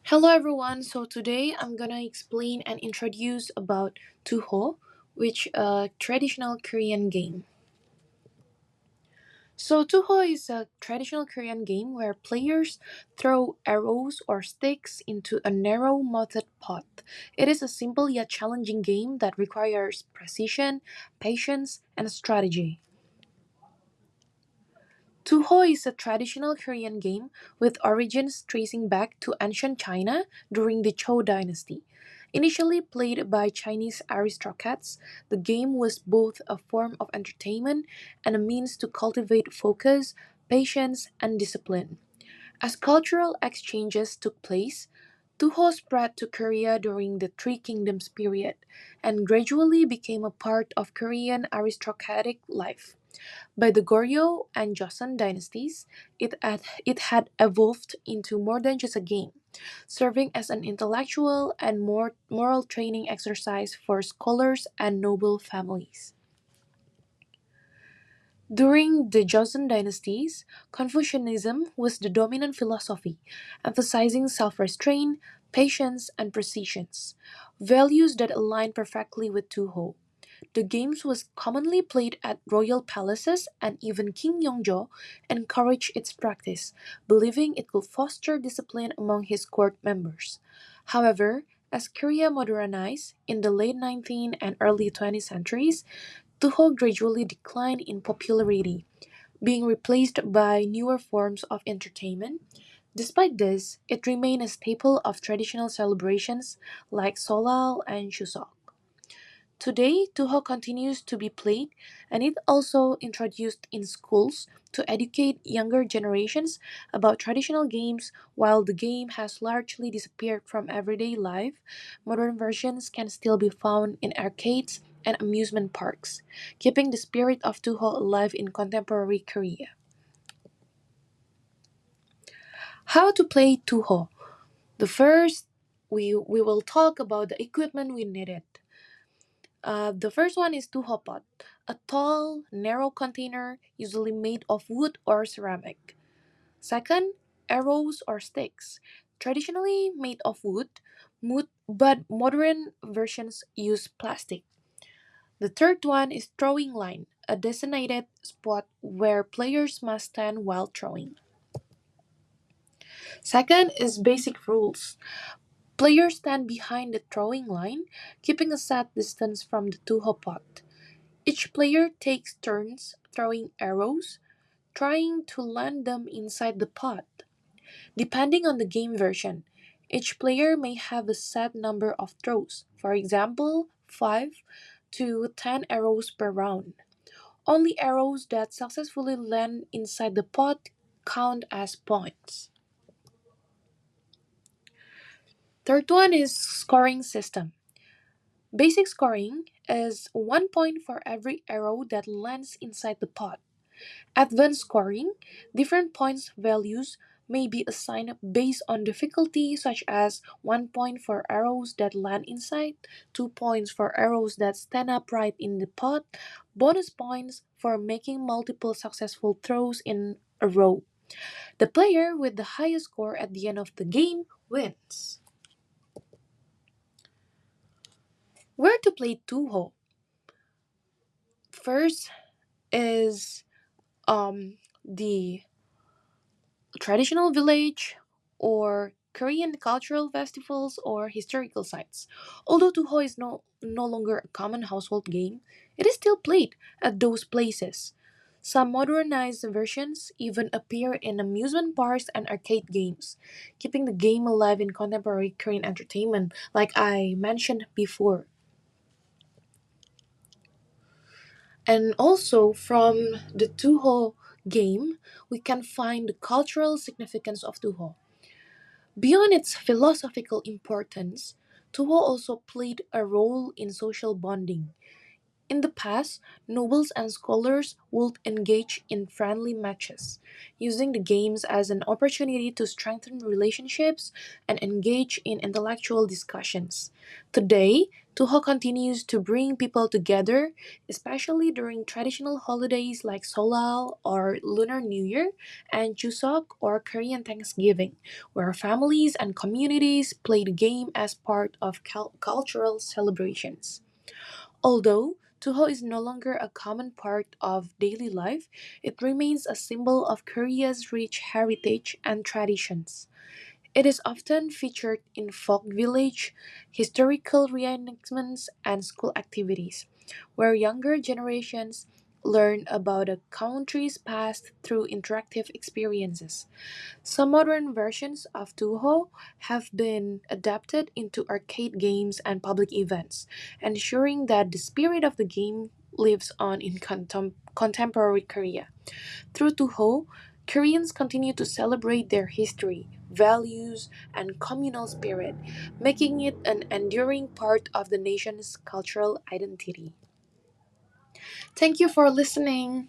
Hello everyone. So today I'm gonna explain and introduce about Tuho, which a traditional Korean game. So Tuho is a traditional Korean game where players throw arrows or sticks into a narrow-mouthed pot. It is a simple yet challenging game that requires precision, patience, and strategy. Tuho is a traditional Korean game with origins tracing back to ancient China during the Zhou dynasty. Initially played by Chinese aristocrats, the game was both a form of entertainment and a means to cultivate focus, patience, and discipline. As cultural exchanges took place, Tuho spread to Korea during the Three Kingdoms period and gradually became a part of Korean aristocratic life. By the Goryeo and Joseon dynasties, it had evolved into more than just a game, serving as an intellectual and more moral training exercise for scholars and noble families. During the Joseon dynasties, Confucianism was the dominant philosophy, emphasizing self restraint, patience, and precision, values that align perfectly with Tuho. The games was commonly played at royal palaces and even King Yongjo encouraged its practice, believing it could foster discipline among his court members. However, as Korea modernized in the late 19th and early 20th centuries, Tuho gradually declined in popularity, being replaced by newer forms of entertainment. Despite this, it remained a staple of traditional celebrations like Solal and Chuseok. Today, Tuho continues to be played and it also introduced in schools to educate younger generations about traditional games. While the game has largely disappeared from everyday life, modern versions can still be found in arcades and amusement parks, keeping the spirit of Tuho alive in contemporary Korea. How to play Tuho? The first, we will talk about the equipment we needed. The first one is Tuho pot, a tall, narrow container usually made of wood or ceramic. Second, arrows or sticks, traditionally made of wood, but modern versions use plastic. The third one is throwing line, a designated spot where players must stand while throwing. Second is basic rules. Players stand behind the throwing line, keeping a set distance from the Tuho pot. Each player takes turns throwing arrows, trying to land them inside the pot. Depending on the game version, each player may have a set number of throws, for example, 5 to 10 arrows per round. Only arrows that successfully land inside the pot count as points. Third one is scoring system. Basic scoring is 1 point for every arrow that lands inside the pot. Advanced scoring, different points values may be assigned based on difficulty, such as 1 point for arrows that land inside, 2 points for arrows that stand upright in the pot, bonus points for making multiple successful throws in a row. The player with the highest score at the end of the game wins. Where to play Tuho? First is the traditional village, or Korean cultural festivals or historical sites. Although Tuho is no longer a common household game, it is still played at those places. Some modernized versions even appear in amusement parks and arcade games, keeping the game alive in contemporary Korean entertainment, like I mentioned before. And also from the Tuho game, we can find the cultural significance of Tuho. Beyond its philosophical importance, Tuho also played a role in social bonding. In the past, nobles and scholars would engage in friendly matches, using the games as an opportunity to strengthen relationships and engage in intellectual discussions. Today, Tuho continues to bring people together, especially during traditional holidays like Solal or Lunar New Year and Chuseok or Korean Thanksgiving, where families and communities play the game as part of cultural celebrations. Although Tuho is no longer a common part of daily life, it remains a symbol of Korea's rich heritage and traditions. It is often featured in folk village, historical reenactments, and school activities, where younger generations learn about a country's past through interactive experiences. Some modern versions of Tuho have been adapted into arcade games and public events, ensuring that the spirit of the game lives on in contemporary Korea. Through Tuho, Koreans continue to celebrate their history, values, and communal spirit, making it an enduring part of the nation's cultural identity. Thank you for listening.